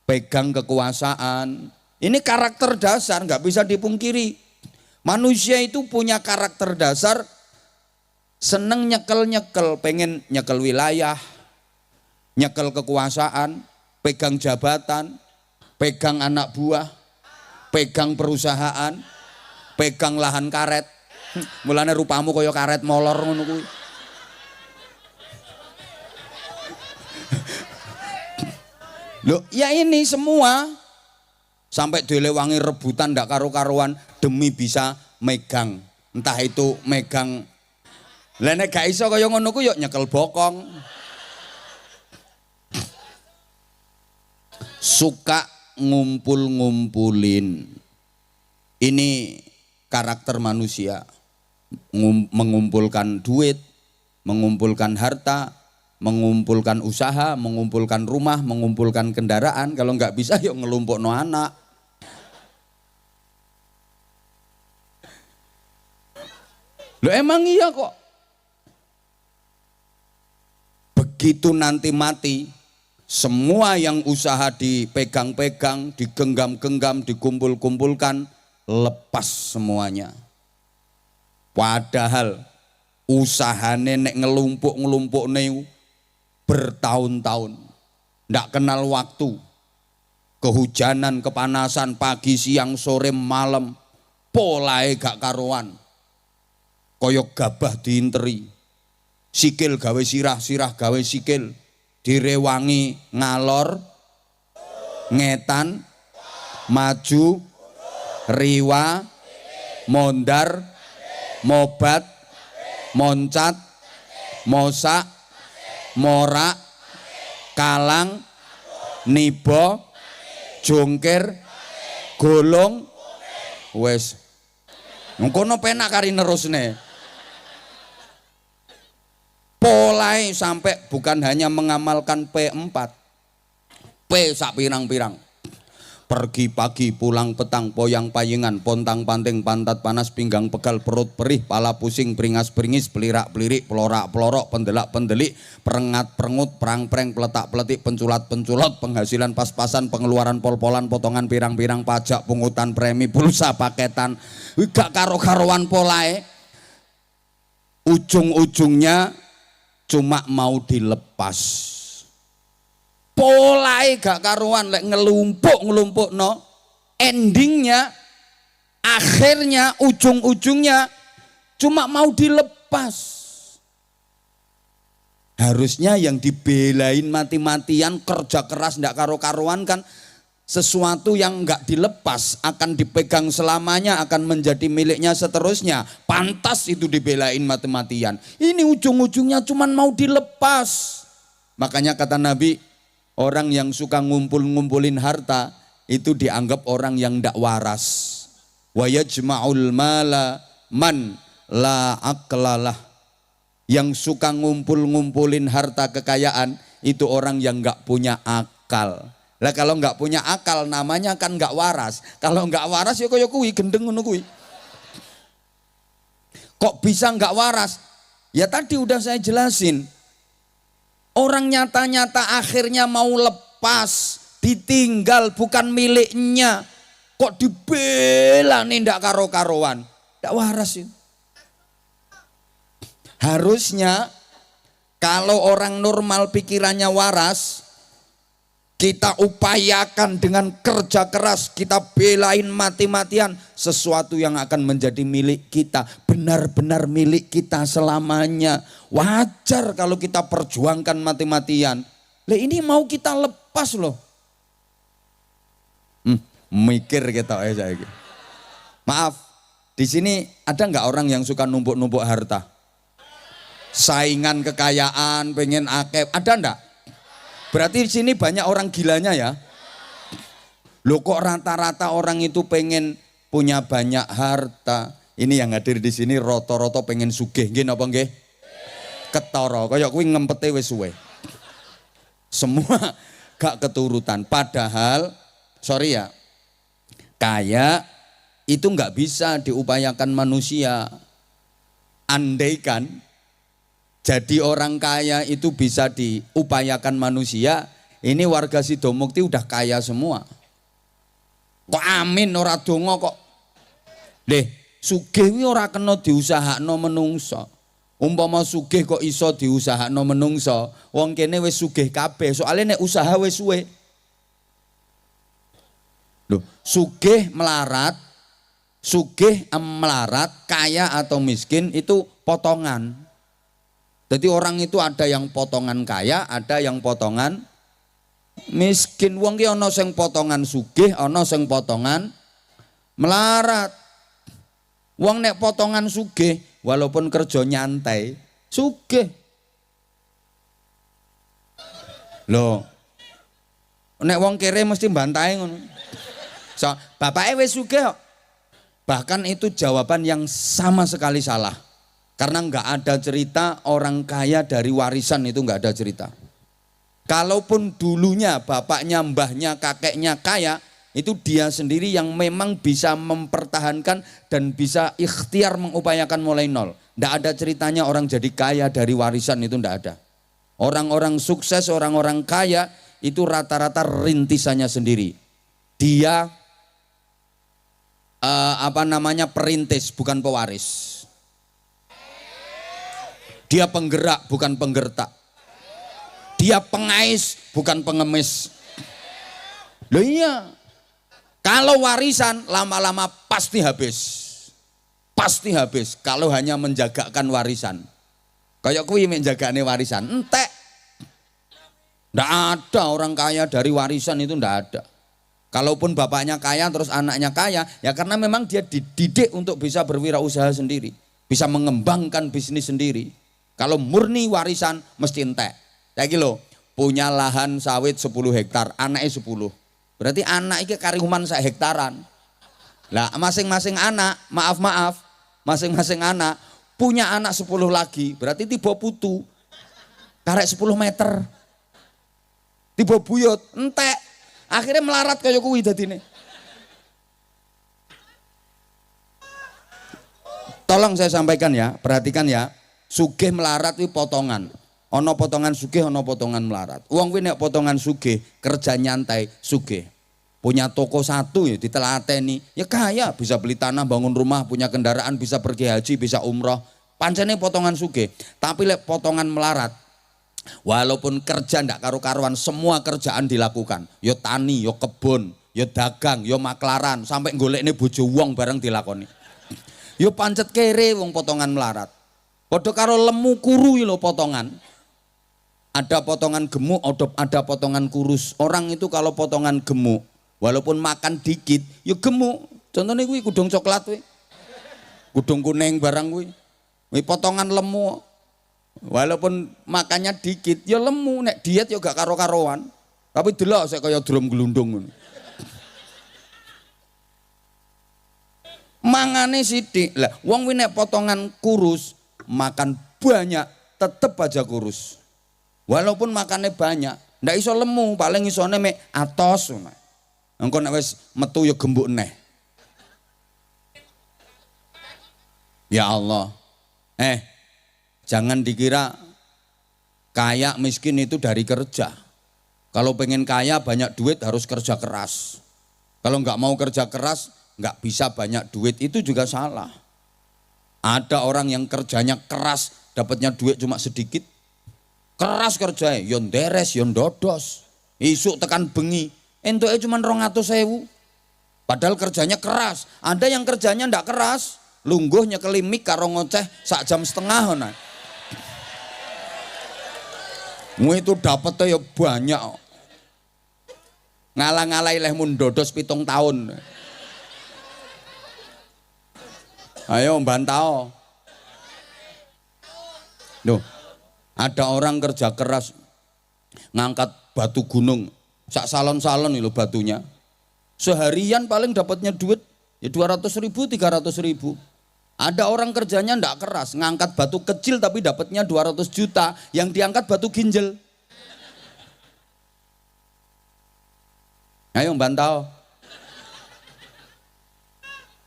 Speaker 2: pegang kekuasaan. Ini karakter dasar, nggak bisa dipungkiri. Manusia itu punya karakter dasar, seneng nyekel-nyekel, pengen nyekel wilayah, nyekel kekuasaan, pegang jabatan, pegang anak buah, pegang perusahaan, pegang lahan karet. Mulane rupamu kaya karet molor ngono kuwi. Loh, ya ini semua sampai dilewangi rebutan ndak karu-karuan demi bisa megang. Entah itu megang. Lah nek gak iso kaya ngono ku yo nyekel bokong. Suka ngumpul-ngumpulin. Ini karakter manusia. Mengumpulkan duit, mengumpulkan harta, mengumpulkan usaha, mengumpulkan rumah, mengumpulkan kendaraan. Kalau nggak bisa yuk ngelumpukno anak. Loh emang iya kok. Begitu nanti mati, semua yang usaha dipegang-pegang, digenggam-genggam, dikumpul-kumpulkan, lepas semuanya. Padahal usahane nek ngelumpuk bertahun-tahun, ndak kenal waktu, kehujanan, kepanasan, pagi, siang, sore, malam, polae gak karuan, koyok gabah diinteri, sikil gawe sirah, sirah gawe sikil, direwangi ngalor, ngetan, maju, riwa, mondar, mobat, moncat, mosak, morak, kalang, nibo, jongkir, golong, wes. Ngono penak kari nerusne. Polai sampai bukan hanya mengamalkan P4, P sak pirang-pirang. Pergi pagi, pulang petang, poyang payingan, pontang panting, pantat panas, pinggang pegal, perut perih, pala pusing, beringas beringis, pelirak pelirik, pelorak pelorok, pendelak pendelik, perengat perengut, perang preng, peletak peletik, penculat penculot, penghasilan pas-pasan, pengeluaran pol-polan, potongan pirang-pirang, pajak, pungutan, premi, pulsa, paketan, gak karo-karoan polae. Ujung-ujungnya cuma mau dilepas. Polae gak karuan lek ngelumpuk no, endingnya, akhirnya, ujung-ujungnya cuma mau dilepas. Harusnya yang dibelain mati-matian, kerja keras ndak karu-karuan kan sesuatu yang nggak dilepas, akan dipegang selamanya, akan menjadi miliknya seterusnya. Pantas itu dibelain mati-matian. Ini ujung-ujungnya cuma mau dilepas. Makanya kata Nabi, orang yang suka ngumpul-ngumpulin harta itu dianggap orang yang ndak waras. Wa yajma'ul mala man la aqlalah. Yang suka ngumpul-ngumpulin harta kekayaan itu orang yang nggak punya akal. Lah kalau nggak punya akal namanya kan nggak waras. Kalau nggak waras ya kaya kuwi gendeng ngono kuwi. Kok bisa nggak waras? Ya tadi udah saya jelasin. Orang nyata-nyata akhirnya mau lepas, ditinggal, bukan miliknya. Kok dibela nih ndak karo-karoan? Ndak waras itu. Harusnya kalau orang normal pikirannya waras, kita upayakan dengan kerja keras, kita belain mati-matian sesuatu yang akan menjadi milik kita, benar-benar milik kita selamanya. Wajar kalau kita perjuangkan mati-matian. Lah ini mau kita lepas loh. Mikir kita saya. Maaf, di sini ada nggak orang yang suka numpuk-numpuk harta? Saingan kekayaan, pengen akeh, ada ndak? Berarti di sini banyak orang gilanya ya. Loh kok rata-rata orang itu pengen punya banyak harta. Ini yang hadir di sini rata-rata pengen sugih. Nggih napa nggih? Ketara kaya kuwi ngempete wis suwe. Semua gak keturutan. Padahal sorry ya, kaya itu nggak bisa diupayakan manusia. Andaikan jadi orang kaya itu bisa diupayakan manusia, ini warga Sidomukti udah kaya semua. Kok amin ora donga kok. Leh, sugih kuwi ora kena diusahakno menungso. Umpama sugih kok iso diusahakno menungso, wong kene wis sugih kabeh, soalnya nek usaha wis suwe. Loh, sugih melarat, kaya atau miskin itu potongan. Jadi orang itu ada yang potongan kaya, ada yang potongan miskin. Wong ki ana sing potongan sugih, ana sing potongan melarat. Wong nek potongan sugih walaupun kerja nyantai, sugih. Loh. Nek wong kere mesti bantahe ngono. So, bapake wis sugih kok. Bahkan itu jawaban yang sama sekali salah. Karena nggak ada cerita orang kaya dari warisan, itu nggak ada cerita. Kalaupun dulunya bapaknya, mbahnya, kakeknya kaya, itu dia sendiri yang memang bisa mempertahankan dan bisa ikhtiar mengupayakan mulai nol. Nggak ada ceritanya orang jadi kaya dari warisan, itu nggak ada. Orang-orang sukses, orang-orang kaya itu rata-rata rintisannya sendiri. Dia perintis bukan pewaris. Dia penggerak bukan penggertak. Dia pengais bukan pengemis. Loh iya. Kalau warisan lama-lama pasti habis. Pasti habis kalau hanya menjagakan warisan. Kayak kuwi menjagane warisan, entek. Ndak ada orang kaya dari warisan, itu ndak ada. Kalaupun bapaknya kaya terus anaknya kaya, ya karena memang dia dididik untuk bisa berwirausaha sendiri, bisa mengembangkan bisnis sendiri. Kalau murni warisan mesti entek. Kayak gitu, punya lahan sawit 10 hektar, anaknya 10. Berarti anak iki kariuman 1 hektaran. Lah masing-masing anak, masing-masing anak punya anak 10 lagi, berarti tiba putu. Karek 10 meter. Tiba buyut, entek. Akhirnya melarat kaya kuwi dadine. Tolong saya sampaikan ya, perhatikan ya. Sugih melarat itu potongan. Ono potongan sugih, ono potongan melarat. Wong kuwi nek potongan sugih, kerja nyantai, sugih. Punya toko 1 ya ditelateni, ya kaya, bisa beli tanah, bangun rumah, punya kendaraan, bisa pergi haji, bisa umroh. Pancene potongan sugih. Tapi lek potongan melarat, walaupun kerja ndak karu-karuan, semua kerjaan dilakukan. Yo tani, yo kebun, yo dagang, yo maklaran, sampai golekne bojo wong bareng dilakoni. Yo pancet kere wong potongan melarat. Padha karo lemu kuru lho potongan. Ada potongan gemuk, ada potongan kurus. Orang itu kalau potongan gemuk, walaupun makan dikit, yo gemuk. Contohnya kuwi kudung coklat kuwi. Kudung kuning barang kuwi. Kuwi potongan lemu. Walaupun makannya dikit, ya lemu. Nek diet ya gak karo-karoan. Tapi delok saya kaya drum gelundung. Mangane sithik. Lah, wong kuwi nek potongan kurus, makan banyak, tetep aja kurus. Walaupun makannya banyak, ndak iso lemu, paling isone mek atos. Engko nek wis metu ya gembuk neh. Ya Allah. Jangan dikira kaya miskin itu dari kerja. Kalau pengen kaya banyak duit harus kerja keras. Kalau nggak mau kerja keras nggak bisa banyak duit, itu juga salah. Ada orang yang kerjanya keras dapatnya duit cuma sedikit. Keras kerjanya, yon deres, yon dodos. Isuk tekan bengi, entuke cuma 200.000. Padahal kerjanya keras. Ada yang kerjanya ndak keras, lungguh nyekeli mik karo ngoceh sak jam setengah nah. Itu dapetnya ya banyak. Ngalah-ngalai leh mun dodos 7 tahun. Ayo mbantao. Loh, ada orang kerja keras ngangkat batu gunung, sak salon-salon itu batunya. Seharian paling dapatnya duit ya 200.000, 300.000. Ada orang kerjanya ndak keras, ngangkat batu kecil tapi dapatnya 200 juta, yang diangkat batu ginjal. Ayo bantau.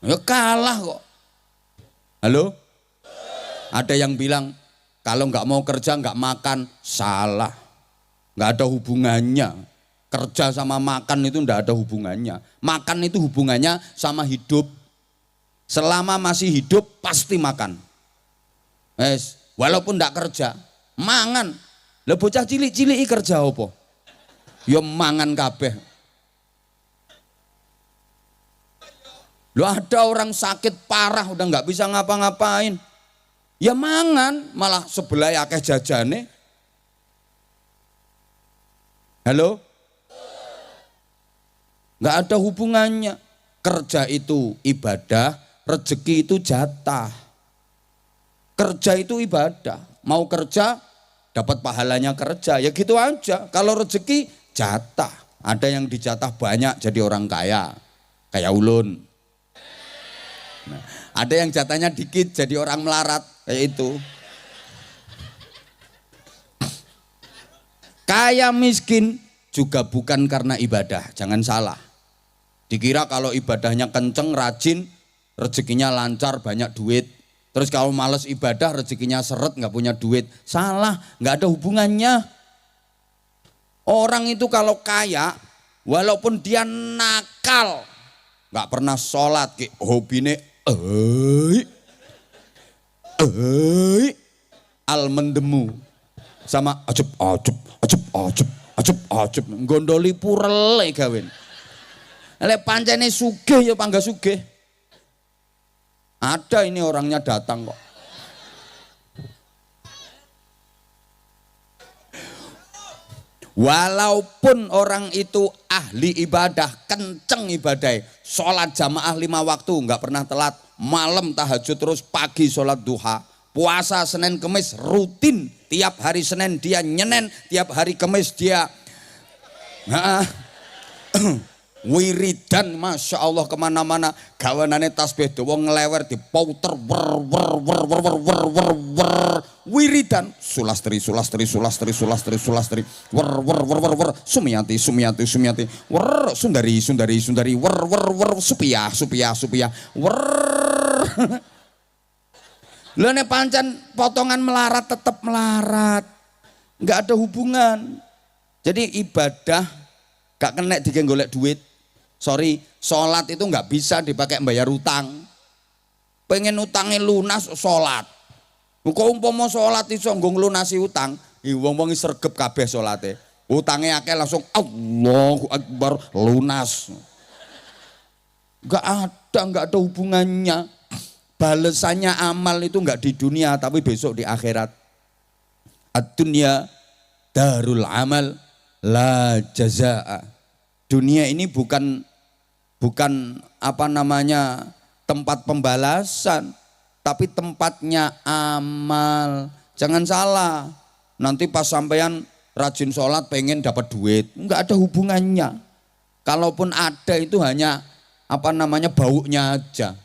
Speaker 2: Ya kalah kok. Halo? Ada yang bilang kalau nggak mau kerja nggak makan, salah. Nggak ada hubungannya. Kerja sama makan itu nggak ada hubungannya. Makan itu hubungannya sama hidup. Selama masih hidup pasti makan. Walaupun nggak kerja, mangan. Lah bocah cilik-cilik kerja apa? Ya mangan kabeh. Lo ada orang sakit parah udah nggak bisa ngapa-ngapain. Ya mangan, malah sebelah akeh jajane. Halo? Nggak ada hubungannya. Kerja itu ibadah, rezeki itu jatah. Kerja itu ibadah. Mau kerja, dapat pahalanya kerja. Ya gitu aja. Kalau rezeki, jatah. Ada yang dijatah banyak jadi orang kaya. Kayak ulun. Nah, ada yang jatahnya dikit jadi orang melarat kayak itu. Kaya miskin juga bukan karena ibadah, jangan salah. Dikira kalau ibadahnya kenceng, rajin, rezekinya lancar, banyak duit. Terus kalau males ibadah, rezekinya seret, nggak punya duit. Salah, nggak ada hubungannya. Orang itu kalau kaya, walaupun dia nakal, nggak pernah sholat, hobine almendemu sama ajep gondoli purele gawin. Lek pancene sugih ya pangga sugih. Ada ini orangnya datang kok. Walaupun orang itu ahli ibadah, kenceng ibadah, sholat jamaah 5 waktu, nggak pernah telat, malam tahajud terus, pagi sholat duha, puasa Senin Kemis rutin, tiap hari Senin dia nyenen, tiap hari Kemis dia wiridan, masya Allah kemana-mana, gawanane tasbih dawa ngelewer di pauter wiridan, sulastri sumiyati sundari supia lha nek pancen potongan melarat tetap melarat, nggak ada hubungan. Jadi ibadah gak kena dikenggo golek duit. Sorry, sholat itu nggak bisa dipakai bayar utang. Pengen utangnya lunas, sholat. Kok umpama sholat iso nggo nglunasi utang, wong-wong sregep kabeh sholate. Utangnya akeh langsung Allahu Akbar lunas. Nggak ada hubungannya. Balesannya amal itu nggak di dunia tapi besok di akhirat. Ad-dunya darul amal la jazaa. Dunia ini bukan apa namanya tempat pembalasan, tapi tempatnya amal. Jangan salah, nanti pas sampean rajin sholat pengen dapat duit, nggak ada hubungannya. Kalaupun ada itu hanya apa namanya baunya aja.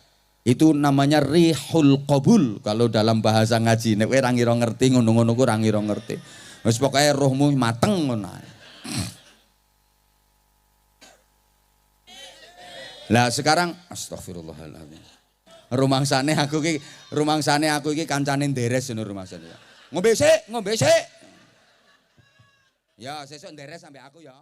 Speaker 2: Itu namanya rihul qabul kalau dalam bahasa ngaji. Nek kowe ra ngira ngerti ngono-ngono ku ra ngira ngerti. Wis pokoke rohmu mateng ngono. Lah sekarang astagfirullahaladzim. Rumangsane aku iki kancane nderes ngono rumangsane. Ngombe sik. Ya sesuk nderes sampai aku ya.